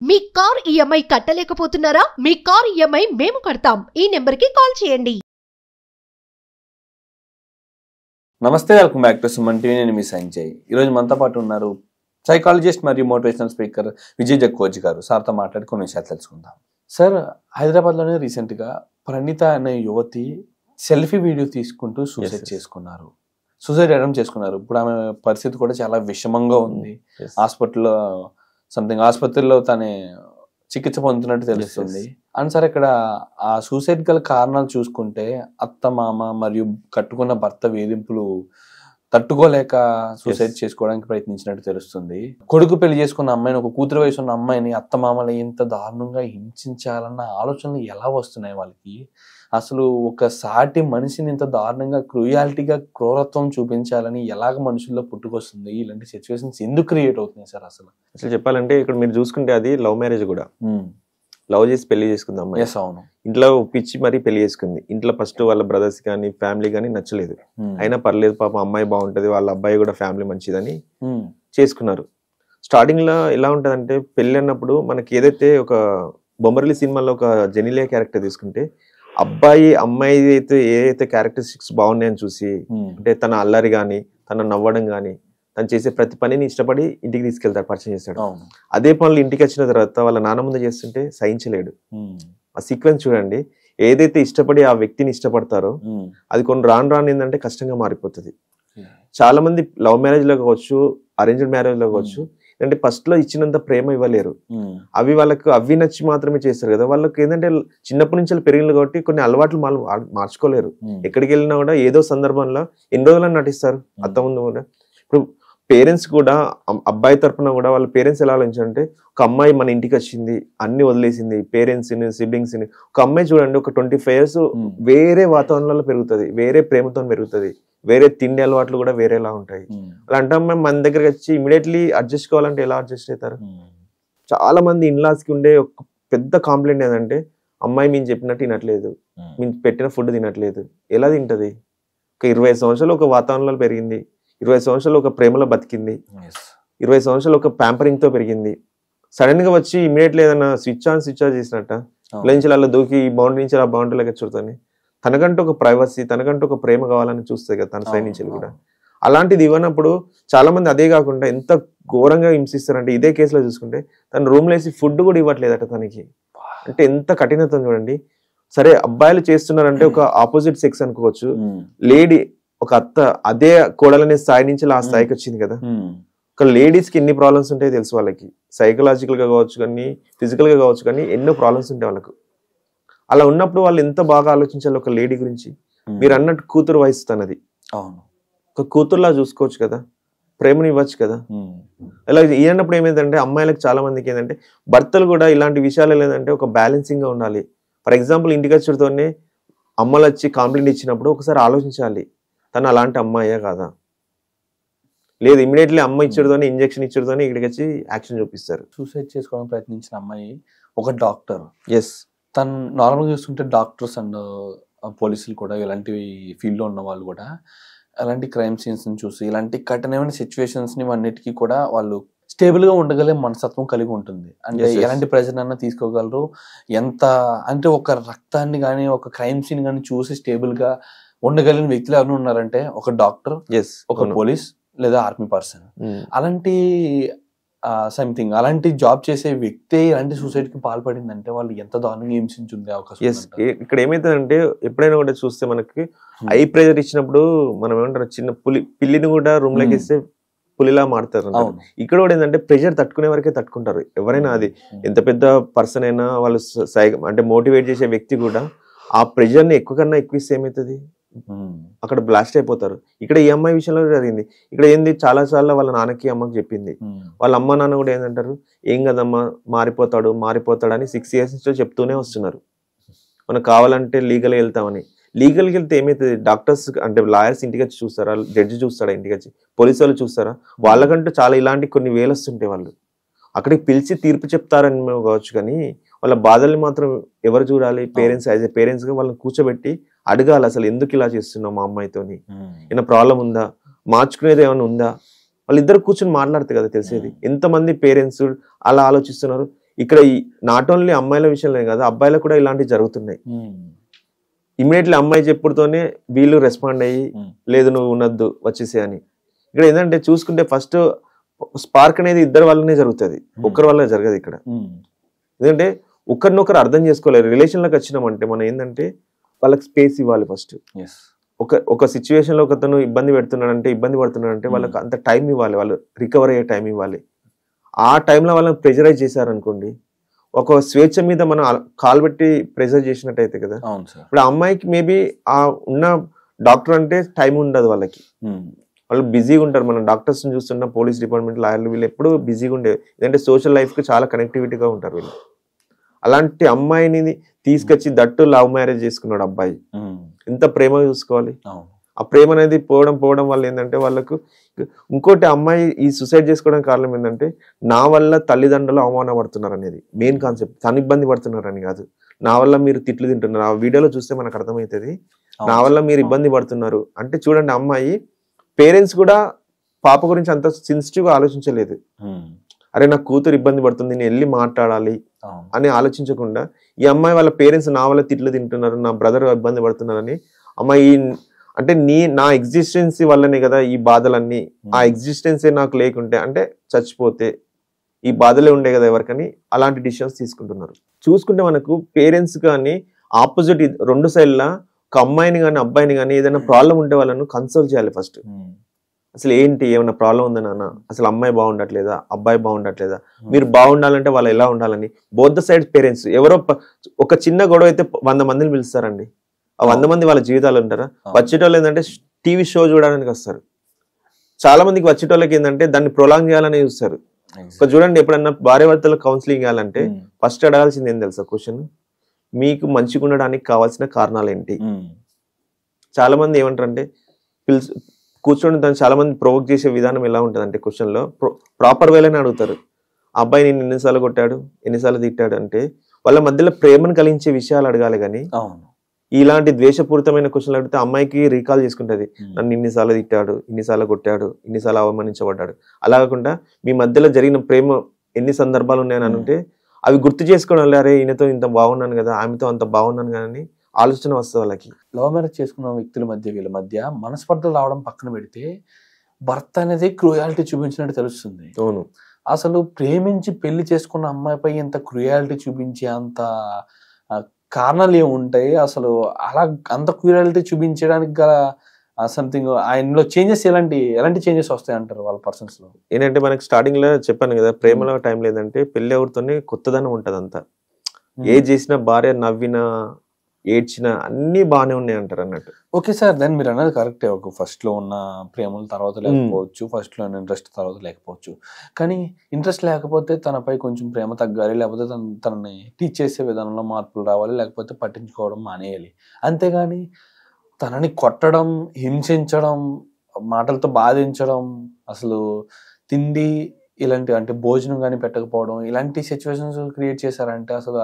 మీ car EMI కట్టలేకపోతున్నారా? మీ car EMI మేము కడతాం. ఈ నెంబర్కి కాల్ చేయండి. నమస్తే, welcome back to Suman TV. నేను మీ సంజయ్. ఈరోజు మనతో పాటు ఉన్నారు సైకాలజిస్ట్ మరియు మోటివేషనల్ స్పీకర్ విజయ్ జక్కోజ్ గారు. సార్తో మాట్లాడి కొన్ని విషయాలు తెలుసుకుందాం. సార్, హైదరాబాద్లోనే రీసెంట్గా ప్రణీత అనే యువతి సెల్ఫీ వీడియో తీసుకుంటూ సూసైడ్ చేసుకున్నారు. సూసైడ్ అటెంప్ట్ చేసుకున్నారు. ఇప్పుడు ఆమె పరిస్థితి కూడా చాలా విషమంగా ఉంది. ఆసుపత్రిలో తనే చికిత్స పొందుతున్నట్టు తెలుస్తుంది. అండ్ సార్, ఇక్కడ ఆ సూసైడ్ గల కారణాలు చూసుకుంటే అత్త మామ మరియు కట్టుకున్న భర్త వేధింపులు తట్టుకోలేక సూసైడ్ చేసుకోవడానికి ప్రయత్నించినట్టు తెలుస్తుంది. కొడుకు పెళ్లి చేసుకున్న అమ్మాయిని, ఒక కూతురు వయసు ఉన్న అమ్మాయిని అత్త మామలు ఇంత దారుణంగా హింసించాలన్న ఆలోచనలు ఎలా వస్తున్నాయి వాళ్ళకి? అసలు ఒక సాటి మనిషిని ఇంత దారుణంగా క్రూయాలిటీగా క్రూరత్వం చూపించాలని ఎలాగ మనుషుల్లో పుట్టుకొస్తుంది? ఇలాంటి సిచ్యువేషన్స్ ఎందుకు క్రియేట్ అవుతున్నాయి సార్? అసలు చెప్పాలంటే ఇక్కడ మీరు చూసుకుంటే అది లవ్ మ్యారేజ్ కూడా. లవ్ చేసి పెళ్లి చేసుకుంది అమ్మాయి. అవును. ఇంట్లో ఒప్పించి మరీ పెళ్లి చేసుకుంది. ఇంట్లో ఫస్ట్ వాళ్ళ బ్రదర్స్ కానీ ఫ్యామిలీ కానీ నచ్చలేదు. అయినా పర్లేదు, పాప అమ్మాయి బాగుంటది, వాళ్ళ అబ్బాయి కూడా ఫ్యామిలీ మంచిదని చేసుకున్నారు. స్టార్టింగ్ లో ఎలా ఉంటదంటే, పెళ్లి అన్నప్పుడు మనకి ఏదైతే ఒక బొమ్మరిల్లి సినిమాలో ఒక జెనిలియా క్యారెక్టర్ తీసుకుంటే, అబ్బాయి అమ్మాయి అయితే ఏదైతే క్యారెక్టరిస్టిక్స్ బాగున్నాయని చూసి, అంటే తన అల్లరి గాని, తన నవ్వడం గాని, తను చేసే ప్రతి పనిని ఇష్టపడి ఇంటికి తీసుకెళ్తాడు, పరిచయం చేస్తాడు. అదే పనులు ఇంటికి వచ్చిన తర్వాత వాళ్ళ నాన్న ముందు చేస్తుంటే సహించలేడు. ఆ సీక్వెన్స్ చూడండి. ఏదైతే ఇష్టపడి ఆ వ్యక్తిని ఇష్టపడతారో అది కొన్ని రాను ఏంటంటే కష్టంగా మారిపోతుంది. చాలా మంది లవ్ మ్యారేజ్ లో కావచ్చు, అరేంజ్డ్ మ్యారేజ్ లో కావచ్చు, అంటే ఫస్ట్ లో ఇచ్చినంత ప్రేమ ఇవ్వలేరు. అవి నచ్చి మాత్రమే చేస్తారు కదా. వాళ్ళకి ఏంటంటే చిన్నప్పటి నుంచి పెరిగిన కాబట్టి కొన్ని అలవాట్లు మార్చుకోలేరు. ఎక్కడికి వెళ్ళినా కూడా ఏదో సందర్భంలో ఎన్ని రోజులని నటిస్తారు అత్త ముందు కూడా. ఇప్పుడు పేరెంట్స్ కూడా, అబ్బాయి తరఫున కూడా వాళ్ళ పేరెంట్స్ ఎలా ఆలోచించారంటే, ఒక అమ్మాయి మన ఇంటికి వచ్చింది, అన్ని వదిలేసింది, పేరెంట్స్ ని సిబ్లింగ్స్ ని. ఒక అమ్మాయి చూడండి, ఒక 25 years వేరే వాతావరణంలో పెరుగుతుంది, వేరే ప్రేమతో పెరుగుతుంది, వేరే తిండి అలవాట్లు కూడా వేరేలా ఉంటాయి. అలాంటి అమ్మాయి మన దగ్గరకు వచ్చి ఇమీడియట్లీ అడ్జస్ట్ కావాలంటే ఎలా అడ్జస్ట్ అవుతారు? చాలా మంది ఇన్లాస్ కి ఉండే ఒక పెద్ద కాంప్లైంట్ ఏంటంటే, అమ్మాయి మేము చెప్పినట్టు తినట్లేదు, మేము పెట్టిన ఫుడ్ తినట్లేదు. ఎలా తింటది? ఒక 20 సంవత్సరాలు ఒక వాతావరణంలో పెరిగింది, 20 సంవత్సరాలు ఒక ప్రేమలో బతికింది, 20 సంవత్సరాలు ఒక ప్యాంపరింగ్ తో పెరిగింది. సడన్ గా వచ్చి ఇమీడియట్లీ ఏదైనా స్విచ్ ఆన్ స్విచ్ ఆఫ్ చేసినట్ట నుంచి అలా దూకి బౌండరీ నుంచి ఆ బౌండరీలోకి చూడతాను. తనకంటూ ఒక ప్రైవసీ, తనకంటూ ఒక ప్రేమ కావాలని చూస్తుంది కదా తన సైడ్ నుంచి కూడా. అలాంటిది ఇవ్వనప్పుడు చాలా మంది అదే కాకుండా ఎంత ఘోరంగా హింసిస్తారంటే, ఇదే కేసులో చూసుకుంటే తన రూమ్ లో వేసి ఫుడ్ కూడా ఇవ్వట్లేదట తనకి. అంటే ఎంత కఠినత చూడండి. సరే, అబ్బాయిలు చేస్తున్నారంటే ఒక ఆపోజిట్ సెక్స్ అనుకోవచ్చు, లేడీ ఒక అత్త అదే కోడలనే స్థాయి నుంచి ఆ స్థాయికి వచ్చింది కదా. ఒక లేడీస్ కి ఎన్ని ప్రాబ్లమ్స్ ఉంటాయో తెలుసు వాళ్ళకి. సైకలాజికల్ గా కావచ్చు కానీ, ఫిజికల్ గా కావచ్చు కానీ, ఎన్నో ప్రాబ్లమ్స్ ఉంటాయి వాళ్ళకు. అలా ఉన్నప్పుడు వాళ్ళు ఎంత బాగా ఆలోచించాలి ఒక లేడీ గురించి. మీరు అన్నట్టు కూతురు వయసు తనది, ఒక కూతురులా చూసుకోవచ్చు కదా, ప్రేమని ఇవ్వచ్చు కదా. ఇలా ఇవ్వనప్పుడు ఏమైందంటే, అమ్మాయిలకు చాలా మందికి ఏంటంటే, భర్తలు కూడా ఇలాంటి విషయాలు ఏంటంటే ఒక బ్యాలెన్సింగ్ గా ఉండాలి. ఫర్ ఎగ్జాంపుల్, ఇంటికి వచ్చేతోనే అమ్మలు వచ్చి కాంప్లైంట్ ఇచ్చినప్పుడు ఒకసారి ఆలోచించాలి, తను అలాంటి అమ్మాయా కాదా. లేదు, ఇమీడియట్లీ అమ్మ ఇచ్చడుతోనే, ఇంజక్షన్ ఇచ్చడుతోనే ఇక్కడికి వచ్చి యాక్షన్ చూపిస్తారు. సూసైడ్ చేసుకోవడానికి ప్రయత్నించిన అమ్మాయి ఒక డాక్టర్. ఎస్, తను నార్మల్గా చూస్తుంటే డాక్టర్స్ అండ్ పోలీసులు కూడా, ఇలాంటి ఫీల్డ్లో ఉన్న వాళ్ళు కూడా అలాంటి క్రైమ్ సీన్స్ని చూసి, ఇలాంటి కఠినమైన సిచ్యువేషన్స్ని అన్నిటికీ కూడా వాళ్ళు స్టేబుల్గా ఉండగలే మనస్తత్వం కలిగి ఉంటుంది. అంటే ఎలాంటి ప్రెజర్ అన్నా తీసుకోగలరు. ఎంత అంటే ఒక రక్తాన్ని కానీ, ఒక క్రైమ్ సీన్ కానీ చూసి స్టేబుల్గా ఉండగలిగిన వ్యక్తులు ఎవరు ఉన్నారంటే ఒక డాక్టర్, ఒక పోలీస్ లేదా ఆర్మీ పర్సన్. అలాంటి సంథింగ్ అలాంటి జాబ్ చేసే వ్యక్తి ఇలాంటి సూసైడ్ కి పాల్పడిందంటే వాళ్ళు ఎంత దారుణంగా హింసించుండే అవకాశం. ఇక్కడ ఏమైతుందంటే, ఎప్పుడైనా కూడా చూస్తే మనకి హై ప్రెజర్ ఇచ్చినప్పుడు మనం ఏమంటారు, చిన్న పిల్లిని కూడా రూమ్ లోకి ఇస్తే పులిలా మారుతారు. ఇక్కడ కూడా ఏంటంటే, ప్రెషర్ తట్టుకునే వరకే తట్టుకుంటారు ఎవరైనా. అది ఎంత పెద్ద పర్సన్ అయినా, వాళ్ళు అంటే మోటివేట్ చేసే వ్యక్తి కూడా ఆ ప్రెషర్ ని ఎక్కువ కన్నా ఎక్కువ ఇస్తే ఏమవుతుంది, అక్కడ బ్లాస్ట్ అయిపోతారు. ఇక్కడ ఈ అమ్మాయి విషయంలో జరిగింది. ఇక్కడ ఏంది, చాలా సార్లు వాళ్ళ నాన్నకి అమ్మకి చెప్పింది. వాళ్ళ అమ్మ నాన్న కూడా ఏంటంటారు, ఏం కదమ్మా, మారిపోతాడు అని 6 years నుంచి చెప్తూనే వస్తున్నారు. మనకు కావాలంటే లీగల్గా వెళ్తామని. లీగల్కి వెళ్తే ఏమవుతుంది, డాక్టర్స్ అంటే లాయర్స్ ఇంటికి వచ్చి చూస్తారా, జడ్జి చూస్తారా ఇంటికి వచ్చి, పోలీసు వాళ్ళు చూస్తారా? వాళ్ళకంటూ చాలా ఇలాంటి కొన్ని వేలు వస్తుంటాయి. వాళ్ళు అక్కడికి పిలిచి తీర్పు చెప్తారని కావచ్చు కానీ, వాళ్ళ బాధల్ని మాత్రం ఎవరు చూడాలి? పేరెంట్స్. యాజ్ ఏ పేరెంట్స్ గా వాళ్ళని కూర్చోబెట్టి అడగాలి, అసలు ఎందుకు ఇలా చేస్తున్నావు మా అమ్మాయితోని, ఏమైనా ప్రాబ్లం ఉందా, మార్చుకునేది ఏమైనా ఉందా, వాళ్ళిద్దరు కూర్చొని మాట్లాడితే కదా తెలిసేది. ఎంతమంది పేరెంట్స్ అలా ఆలోచిస్తున్నారు. ఇక్కడ నాట్ ఓన్లీ అమ్మాయిల విషయంలో కాదు, అబ్బాయిలకు కూడా ఇలాంటివి జరుగుతున్నాయి. ఇమీడియట్లీ అమ్మాయి చెప్పుడుతోనే వీళ్ళు రెస్పాండ్ అయ్యి లేదు నువ్వు ఉన్నద్దు వచ్చేసి అని. ఇక్కడ ఏంటంటే చూసుకుంటే ఫస్ట్ స్పార్క్ అనేది ఇద్దరు వల్లనే జరుగుతుంది, ఒక్కరి వల్ల జరగదు ఇక్కడ. ఎందుకంటే ఒకరినొకరు అర్థం చేసుకోలేదు. రిలేషన్లోకి వచ్చినామంటే మనం ఏంటంటే వాళ్ళకి స్పేస్ ఇవ్వాలి ఫస్ట్. ఒక సిచ్యువేషన్ లో ఒకతను ఇబ్బంది పడుతున్నాడంటే వాళ్ళకి అంత టైం ఇవ్వాలి, వాళ్ళు రికవర్ అయ్యే టైం ఇవ్వాలి. ఆ టైంలో వాళ్ళని ప్రెజరైజ్ చేశారనుకోండి, ఒక స్వేచ్ఛ మీద మనం కాల్ పెట్టి ప్రెజర్ చేసినట్టయితే కదా. ఇప్పుడు ఆ అమ్మాయికి మేబీ ఆ ఉన్న డాక్టర్ అంటే టైం ఉండదు వాళ్ళకి, వాళ్ళు బిజీగా ఉంటారు. మనం డాక్టర్స్ చూస్తున్న పోలీస్ డిపార్ట్మెంట్, లాయర్లు వీళ్ళు ఎప్పుడు బిజీగా ఉండే, ఎందుకంటే సోషల్ లైఫ్ కి చాలా కనెక్టివిటీగా ఉంటారు వీళ్ళు. అలాంటి అమ్మాయిని తీసుకొచ్చి దట్టు లవ్ మ్యారేజ్ చేసుకున్నాడు అబ్బాయి, ఎంత ప్రేమ చూసుకోవాలి. ఆ ప్రేమ అనేది పోవడం వల్ల ఏంటంటే వాళ్ళకు ఇంకోటి, అమ్మాయి ఈ సూసైడ్ చేసుకోవడానికి కారణం ఏంటంటే నా వల్ల తల్లిదండ్రులు అవమానపడుతున్నారు అనేది మెయిన్ కాన్సెప్ట్. తను ఇబ్బంది పడుతున్నారని కాదు, నా వల్ల మీరు తిట్లు తింటున్నారు. ఆ వీడియోలో చూస్తే మనకు అర్థమవుతుంది, నా వల్ల మీరు ఇబ్బంది పడుతున్నారు అంటే. చూడండి, అమ్మాయి పేరెంట్స్ కూడా పాప గురించి అంత సెన్సిటివ్ గా ఆలోచించలేదు. అరే నా కూతురు ఇబ్బంది పడుతుంది, నేను వెళ్ళి మాట్లాడాలి అని ఆలోచించకుండా ఈ అమ్మాయి వాళ్ళ పేరెంట్స్ నా వల్ల తిట్లు తింటున్నారు, నా బ్రదర్ ఇబ్బంది పడుతున్నారని, అమ్మాయి అంటే నా ఎగ్జిస్టెన్సీ వల్లనే కదా ఈ బాధలన్నీ, ఆ ఎగ్జిస్టెన్సీ నాకు లేకుంటే అంటే చచ్చిపోతే ఈ బాధలే ఉండే కదా ఎవరికని అలాంటి డిసిషన్స్ తీసుకుంటున్నారు. చూసుకుంటే మనకు పేరెంట్స్ కానీ ఆపోజిట్ రెండు సైడ్ల ఒక అమ్మాయిని కానీ అబ్బాయిని కానీ ఏదైనా ప్రాబ్లం ఉంటే వాళ్ళను కన్సల్ట్ చేయాలి ఫస్ట్. అసలు ఏంటి, ఏమైనా ప్రాబ్లం ఉందా నాన్న, అసలు అమ్మాయి బాగుండట్లేదా, అబ్బాయి బాగుండట్లేదా, మీరు బాగుండాలంటే వాళ్ళు ఎలా ఉండాలని బోత్ ద సైడ్ పేరెంట్స్. ఎవరో ఒక చిన్న గొడవ అయితే 100 మందిని పిలుస్తారండి, ఆ 100 మంది వాళ్ళ జీవితాలు ఉంటారా. వచ్చేటోళ్ళు ఏంటంటే టీవీ షో చూడడానికి వస్తారు. చాలా మందికి వచ్చేటోళ్ళకి ఏంటంటే దాన్ని ప్రొలాంగ్ చేయాలని చూస్తారు. చూడండి, ఎప్పుడన్నా భార్య భర్తలు కౌన్సిలింగ్ చేయాలంటే ఫస్ట్ అడగాల్సింది ఏం తెలుసా క్వశ్చన్, మీకు మంచిగా ఉండడానికి కావాల్సిన కారణాలు ఏంటి. చాలా మంది ఏమంటారంటే కూర్చొని దాన్ని చాలా మంది ప్రొవోక్ చేసే విధానం ఎలా ఉంటుంది అంటే క్వశ్చన్ లో ప్రాపర్ వేలోనే అడుగుతారు. అబ్బాయి నేను ఎన్నిసార్లు కొట్టాడు, ఎన్నిసార్లు తిట్టాడు అంటే వాళ్ళ మధ్యలో ప్రేమను కలిగించే విషయాలు అడగాలి. కానీ ఇలాంటి ద్వేషపూరితమైన క్వశ్చన్లు అడిగితే అమ్మాయికి రీకాల్ చేసుకుంటది, నన్ను ఇన్నిసార్లు తిట్టాడు, ఇన్నిసార్లు కొట్టాడు, ఇన్నిసార్లు అవమానించబడ్డాడు. అలా కాకుండా మీ మధ్యలో జరిగిన ప్రేమ ఎన్ని సందర్భాలు ఉన్నాయని అంటే అవి గుర్తు చేసుకోవడం వల్ల అరే ఈయనతో ఇంత బాగున్నాను కదా, ఆమెతో అంత బాగున్నాను కానీ ఆలోచన వస్తుంది వాళ్ళకి. లవ్ మ్యారేజ్ చేసుకున్న వ్యక్తుల మధ్య వీళ్ళ మధ్య మనస్పర్ధలు రావడం పక్కన పెడితే భర్త అనేది క్రూయాలిటీ చూపించినట్టు తెలుస్తుంది. అవును, అసలు ప్రేమించి పెళ్లి చేసుకున్న అమ్మాయిపై ఇంత క్రూయాలిటీ చూపించే అంత కారణాలు ఏముంటాయి అసలు? అలా అంత క్రూయాలిటీ చూపించడానికి గల సంథింగ్ ఆయనలో చేంజెస్ ఎలాంటి చేంజెస్ వస్తాయి అంటారు వాళ్ళ పర్సన్స్ లో? ఏంటంటే మనకి స్టార్టింగ్ లో చెప్పాను కదా, ప్రేమలో టైం లేదంటే పెళ్లి ఎవరితోనే కొత్తదనం ఉంటది. అంతా ఏది చేసినా భార్య నవ్వినా ఏడ్చినా అన్ని బాగానే ఉన్నాయి అంటారు అన్నట్టు. ఓకే సార్, దాన్ని మీరు అన్నది కరెక్టే. ఒక ఫస్ట్ లో ఉన్న ప్రేమల తర్వాత లేకపోవచ్చు, ఫస్ట్ లో ఇంట్రెస్ట్ తర్వాత లేకపోవచ్చు. కానీ ఇంట్రెస్ట్ లేకపోతే తనపై కొంచెం ప్రేమ తగ్గాలి, లేకపోతే తనని టీచ్ చేసే విధానంలో మార్పులు రావాలి, లేకపోతే పట్టించుకోవడం మానేయాలి. అంతేగాని తనని కొట్టడం, హింసించడం, మాటలతో బాధించడం, అసలు తిండి ఇలాంటి అంటే భోజనం కానీ పెట్టకపోవడం, ఇలాంటి సిచ్యువేషన్స్ క్రియేట్ చేశారంటే అసలు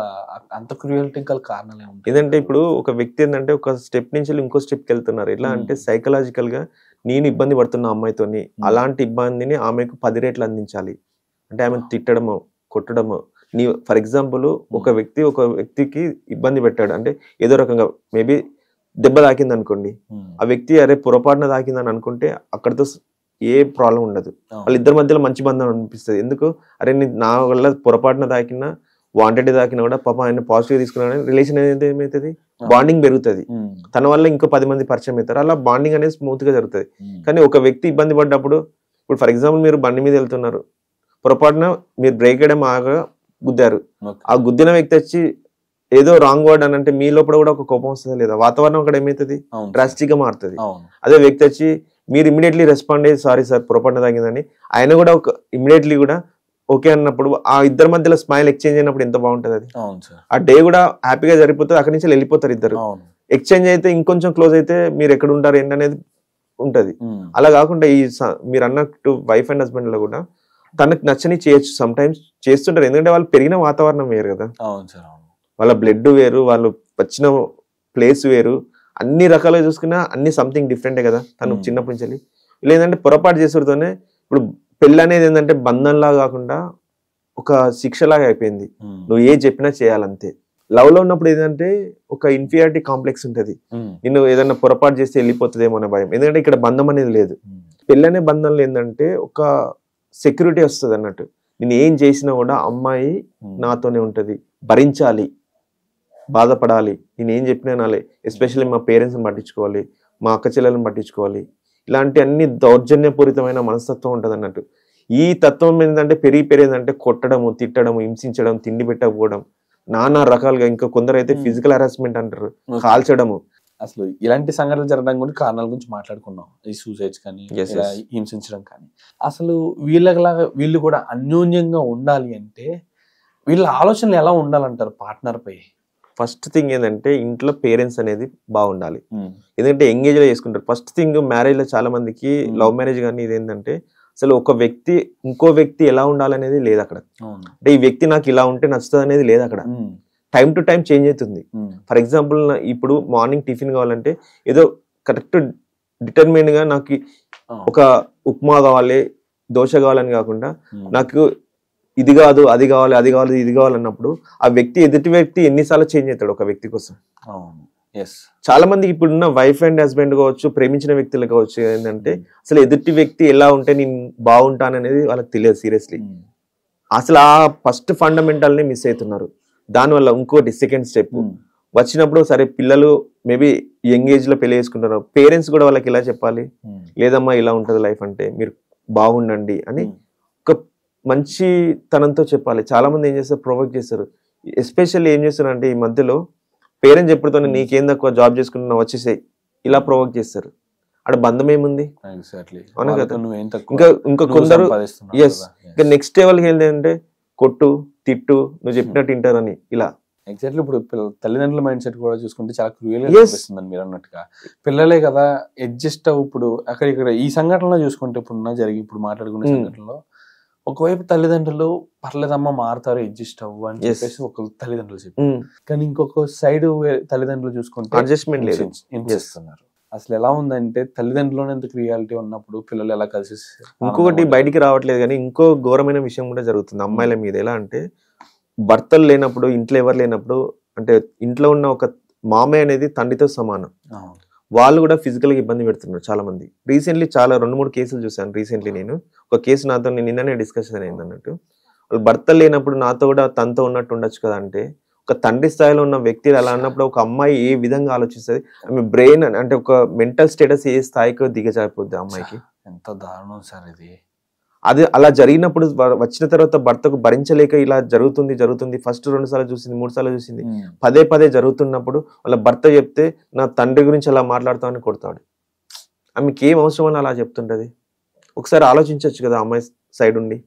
అంత క్రూయల్టీ గల కారణాలు ఏముంటాయి? ఏదంటే ఇప్పుడు ఒక వ్యక్తి ఏంటంటే ఒక స్టెప్ నుంచి ఇంకో స్టెప్కి వెళ్తున్నారు. ఎలా అంటే సైకలాజికల్ గా నేను ఇబ్బంది పడుతున్నా అమ్మాయితోని, అలాంటి ఇబ్బందిని ఆమెకు 10 రెట్లు అందించాలి. అంటే ఆమె తిట్టడమో కొట్టడమో. ఫర్ ఎగ్జాంపుల్ ఒక వ్యక్తికి ఇబ్బంది పెట్టాడు అంటే ఏదో రకంగా మేబీ దెబ్బ తాకింది అనుకోండి, ఆ వ్యక్తి అరే పొరపాటున తాకిందని అనుకుంటే అక్కడితో ఏ ప్రాబ్లం ఉండదు. వాళ్ళిద్దరి మధ్యలో మంచి బంధం అనిపిస్తుంది. ఎందుకు అరే నా వల్ల పొరపాటున తాకినా వాంటెడ్ తాకినా కూడా పాప ఆయన పాజిటివ్ తీసుకున్నా రిలేషన్ అనేది ఏమవుతుంది, బాండింగ్ పెరుగుతుంది. తన వల్ల ఇంకో 10 మంది పరిచయం అవుతారు. అలా బాండింగ్ అనేది స్మూత్ గా జరుగుతుంది. కానీ ఒక వ్యక్తి ఇబ్బంది పడ్డప్పుడు, ఇప్పుడు ఫర్ ఎగ్జాంపుల్ మీరు బండి మీద వెళ్తున్నారు, పొరపాటున మీరు బ్రేక్ వేయడం ఆగా గుద్దారు. ఆ గుద్దిన వ్యక్తి వచ్చి ఏదో రాంగ్ వర్డ్ అని అంటే మీ లోపల కూడా ఒక కోపం వస్తుంది లేదా? వాతావరణం అక్కడ ఏమవుతుంది, డ్రాస్టిక్ గా మారుతుంది. అదే వ్యక్తి వచ్చి మీరు ఇమీడియట్లీ రెస్పాండ్ అయ్యి సారీ సార్ పొరపాటున తాగిందని ఆయన కూడా ఒక ఇమీడియట్లీ కూడా ఓకే అన్నప్పుడు ఆ ఇద్దరి మధ్యలో స్మైల్ ఎక్స్చేంజ్ అయినప్పుడు ఎంత బాగుంటది. అది ఆ డే కూడా హ్యాపీగా జరిగిపోతుంది. అక్కడి నుంచి వెళ్ళిపోతారు ఇద్దరు. ఎక్స్చేంజ్ అయితే ఇంకొంచెం క్లోజ్ అయితే మీరు ఎక్కడ ఉంటారు ఏంటనేది ఉంటది. అలా కాకుండా ఈ మీరు అన్నట్టు వైఫ్ అండ్ హస్బెండ్ లో కూడా తనకు నచ్చని చేయొచ్చు, సమ్ టైమ్స్ చేస్తుంటారు. ఎందుకంటే వాళ్ళు పెరిగిన వాతావరణం వేరు కదా, వాళ్ళ బ్లడ్ వేరు, వాళ్ళు వచ్చిన ప్లేస్ వేరు, అన్ని రకాలుగా చూసుకున్నా అన్ని సంథింగ్ డిఫరెంటే కదా. తను చిన్నప్పటి నుంచి లేదంటే పొరపాటు చేసుడుతోనే ఇప్పుడు పెళ్ళి అనేది ఏంటంటే బంధంలా కాకుండా ఒక శిక్షలాగా అయిపోయింది. నువ్వు ఏ చెప్పినా చేయాలంతే. లవ్ లో ఉన్నప్పుడు ఏంటంటే ఒక ఇన్ఫీరియారిటీ కాంప్లెక్స్ ఉంటది. నిన్ను ఏదైనా పొరపాటు చేస్తే వెళ్ళిపోతుందేమో అనే భయం. ఎందుకంటే ఇక్కడ బంధం అనేది లేదు. పెళ్ళనే బంధంలో ఏంటంటే ఒక సెక్యూరిటీ వస్తుంది అన్నట్టు. నేను ఏం చేసినా కూడా అమ్మాయి నాతోనే ఉంటది, భరించాలి, బాధపడాలి, నేను ఏం చెప్పినా నాలే. ఎస్పెషల్లీ మా పేరెంట్స్ని పట్టించుకోవాలి, మా అక్క చెల్లెలను పట్టించుకోవాలి. ఇలాంటి అన్ని దౌర్జన్యపూరితమైన మనస్తత్వం ఉంటుంది అన్నట్టు. ఈ తత్వం ఏంటంటే పెరిగిపోయేదంటే కొట్టడము, తిట్టడము, హింసించడం, తిండి పెట్టకపోవడం, నానా రకాలుగా. ఇంకా కొందరైతే ఫిజికల్ హెరాస్మెంట్ అంటారు, కాల్చడము. అసలు ఇలాంటి సంఘటనలు జరగడానికి కూడా కారణాల గురించి మాట్లాడుకున్నాం. ఈ సూసైడ్స్ కానీ హింసించడం కానీ. అసలు వీళ్ళలాగా వీళ్ళు కూడా అన్యోన్యంగా ఉండాలి అంటే వీళ్ళ ఆలోచనలు ఎలా ఉండాలంటారు పార్ట్నర్ పై? ఫస్ట్ థింగ్ ఏంటంటే ఇంట్లో పేరెంట్స్ అనేది బాగుండాలి. ఎందుకంటే ఎంగేజ్ లో చేసుకుంటారు. ఫస్ట్ థింగ్ మ్యారేజ్ లో చాలా మందికి లవ్ మ్యారేజ్ కానీ ఇది ఏంటంటే అసలు ఒక వ్యక్తి ఇంకో వ్యక్తి ఎలా ఉండాలనేది లేదు అక్కడ. అంటే ఈ వ్యక్తి నాకు ఇలా ఉంటే నచ్చుతుంది అనేది లేదు అక్కడ. టైం టు టైం చేంజ్ అవుతుంది. ఫర్ ఎగ్జాంపుల్ ఇప్పుడు మార్నింగ్ టిఫిన్ కావాలంటే ఏదో కరెక్ట్ డిటర్మిన్ గా నాకు ఒక ఉప్మా కావాలి, దోశ కావాలని కాకుండా నాకు ఇది కాదు అది కావాలి, అది కావాలి, ఇది కావాలన్నప్పుడు ఆ వ్యక్తి ఎదుటి వ్యక్తి ఎన్నిసార్లు చేంజ్ అవుతాడు ఒక వ్యక్తి కోసం. చాలా మందికి ఇప్పుడున్న వైఫ్ అండ్ హస్బెండ్ కావచ్చు, ప్రేమించిన వ్యక్తులు కావచ్చు, ఏంటంటే అసలు ఎదుటి వ్యక్తి ఎలా ఉంటే నేను బాగుంటాననేది వాళ్ళకి తెలియదు సీరియస్లీ. అసలు ఆ ఫస్ట్ ఫండమెంటల్ ని మిస్ అవుతున్నారు. దానివల్ల ఇంకోటి సెకండ్ స్టెప్ వచ్చినప్పుడు సరే పిల్లలు మేబీ యంగ్ ఏజ్ లో పెళ్లి చేసుకుంటున్నారు, పేరెంట్స్ కూడా వాళ్ళకి ఎలా చెప్పాలి, లేదమ్మా ఇలా ఉంటది లైఫ్ అంటే మీరు బాగుండండి అని ఒక మంచి తనంతో చెప్పాలి. చాలా మంది ఏం చేస్తారు, ప్రొవోక్ చేస్తారు. ఎస్పెషల్లీ ఏం చేస్తారు అంటే ఈ మధ్యలో పేరెంట్స్ ఎప్పుడుతో నీకేం తక్కువ, జాబ్ చేసుకుంటున్నా వచ్చేసాయి, ఇలా ప్రొవోక్ చేస్తారు. అక్కడ బంధం ఏముంది? అవునా కదా. ఇంకా కొందరు ఇంకా నెక్స్ట్ లెవెల్కి ఏంటంటే కొట్టు, తిట్టు, నువ్వు చెప్పినట్టు వింటారని ఇలా. ఎగ్జాక్ట్లీ ఇప్పుడు తల్లిదండ్రుల మైండ్ సెట్ కూడా చూసుకుంటే చాలా క్రూయల్ గా అనిపిస్తుందని మీరు అన్నట్టుగా. పిల్లలే కదా అడ్జస్ట్ అవ్వు. ఇప్పుడు అక్కడ ఇక్కడ ఈ సంఘటనలో చూసుకుంటే ఇప్పుడు మాట్లాడుకునే సంఘటనలో ఒకవైపు తల్లిదండ్రులు పర్లేదమ్మా మారుతారు, అడ్జస్ట్ అవ్వు అని చెప్పేసి ఒక తల్లిదండ్రులు చెప్పారు. కానీ ఇంకొక సైడ్ తల్లిదండ్రులు చూసుకుంటే అడ్జస్ట్మెంట్ లేదు, హింసిస్తున్నారు. అసలు ఎలా ఉందంటే తల్లిదండ్రులు ఎంత రియాలిటీ ఉన్నప్పుడు పిల్లలు ఎలా కలిసి. ఇంకొకటి బయటికి రావట్లేదు కానీ ఇంకో ఘోరమైన విషయం కూడా జరుగుతుంది అమ్మాయిల మీద. ఎలా అంటే భర్తలు లేనప్పుడు, ఇంట్లో ఎవరు లేనప్పుడు, అంటే ఇంట్లో ఉన్న ఒక మామయ్య అనేది తండ్రితో సమానం. వాళ్ళు కూడా ఫిజికల్ గా ఇబ్బంది పెడుతున్నారు చాలా మంది. రీసెంట్లీ చాలా 2-3 కేసులు చూసాను. రీసెంట్లీ నేను ఒక కేసు నాతో నిన్ననే డిస్కషన్ అయింది అన్నట్టు. వాళ్ళు భర్తలు లేనప్పుడు నాతో కూడా తనతో ఉన్నట్టు ఉండొచ్చు కదా అంటే, ఒక తండ్రి స్థాయిలో ఉన్న వ్యక్తి అలా అన్నప్పుడు ఒక అమ్మాయి ఏ విధంగా ఆలోచిస్తుంది, ఆమె బ్రెయిన్ అంటే ఒక మెంటల్ స్టేటస్ ఏ స్థాయికి దిగజారిపోద్ది అమ్మాయికి. ఎంత దారుణం సార్ ఇది. అది అలా జరిగినప్పుడు వచ్చిన తర్వాత భర్తకు భరించలేక ఇలా జరుగుతుంది ఫస్ట్ 2 సార్లు చూసింది, 3 సార్లు చూసింది, పదే జరుగుతున్నప్పుడు వాళ్ళ భర్త చెప్తే నా తండ్రి గురించి అలా మాట్లాడతామని కొడతాడు. ఆమెకి ఏం అవసరం అని అలా చెప్తుంటది. ఒకసారి ఆలోచించవచ్చు కదా అమ్మాయి సైడ్ ఉండి.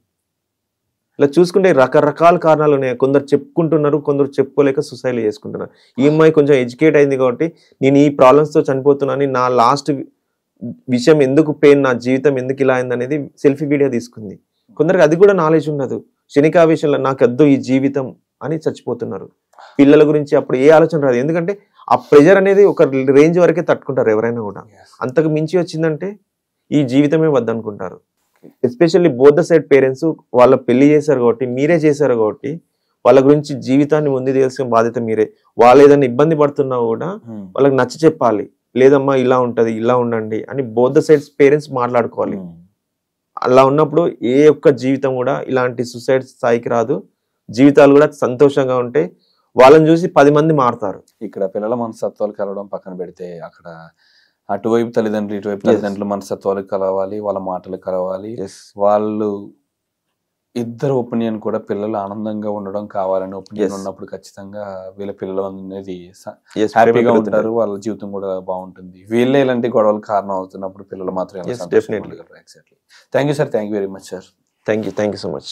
ఇలా చూసుకుంటే రకరకాల కారణాలు ఉన్నాయి. కొందరు చెప్పుకుంటున్నారు, కొందరు చెప్పుకోలేక సూసైడ్ చేసుకుంటున్నారు. ఈ అమ్మాయి కొంచెం ఎడ్యుకేట్ అయింది కాబట్టి నేను ఈ ప్రాబ్లమ్స్ తో చనిపోతున్నాను, నా లాస్ట్ విషయం ఎందుకు పెయిన్, నా జీవితం ఎందుకు ఇలా అయింది అనేది సెల్ఫీ వీడియో తీసుకుంది. కొందరికి అది కూడా నాలెడ్జ్ ఉండదు. క్షణికావేశంలో నాకు వద్దు ఈ జీవితం అని చచ్చిపోతున్నారు. పిల్లల గురించి అప్పుడు ఏ ఆలోచన రాదు. ఎందుకంటే ఆ ప్రెజర్ అనేది ఒక రేంజ్ వరకే తట్టుకుంటారు ఎవరైనా కూడా. అంతకు మించి వచ్చిందంటే ఈ జీవితమే వద్దనుకుంటారు. Especially both the side parents వాళ్ళ పెళ్లి చేశారు కాబట్టి, మీరే చేశారు కాబట్టి వాళ్ళ గురించి జీవితాన్ని ముందు తెలిసిన బాధ్యత మీరే. వాళ్ళు ఏదైనా ఇబ్బంది పడుతున్నా కూడా వాళ్ళకి నచ్చ చెప్పాలి, లేదమ్మా ఇలా ఉంటది, ఇలా ఉండండి అని బోత్ ద సైడ్స్ పేరెంట్స్ మాట్లాడుకోవాలి. అలా ఉన్నప్పుడు ఏ ఒక్క జీవితం కూడా ఇలాంటి సూసైడ్ స్థాయికి రాదు. జీవితాలు కూడా సంతోషంగా ఉంటే వాళ్ళని చూసి 10 మంది మారుతారు. ఇక్కడ పిల్లల మనస్తత్వాలు కలవడం పక్కన పెడితే అక్కడ అటువైపు తల్లిదండ్రులు, ఇటువైపు తల్లిదండ్రులు మనస్తత్వాలు కలవాలి, వాళ్ళ మాటలు కలవాలి, వాళ్ళు ఇద్దరు ఒపీనియన్ కూడా పిల్లలు ఆనందంగా ఉండడం కావాలని ఒపీనియన్ ఉన్నప్పుడు ఖచ్చితంగా వీళ్ళ పిల్లలు అనేది హ్యాపీగా ఉంటారు, వాళ్ళ జీవితం కూడా బాగుంటుంది. వీళ్ళే ఇలాంటి గొడవలు కారణం అవుతున్నప్పుడు పిల్లలు మాత్రం. Thank you sir, thank you very much sir. Thank you so much.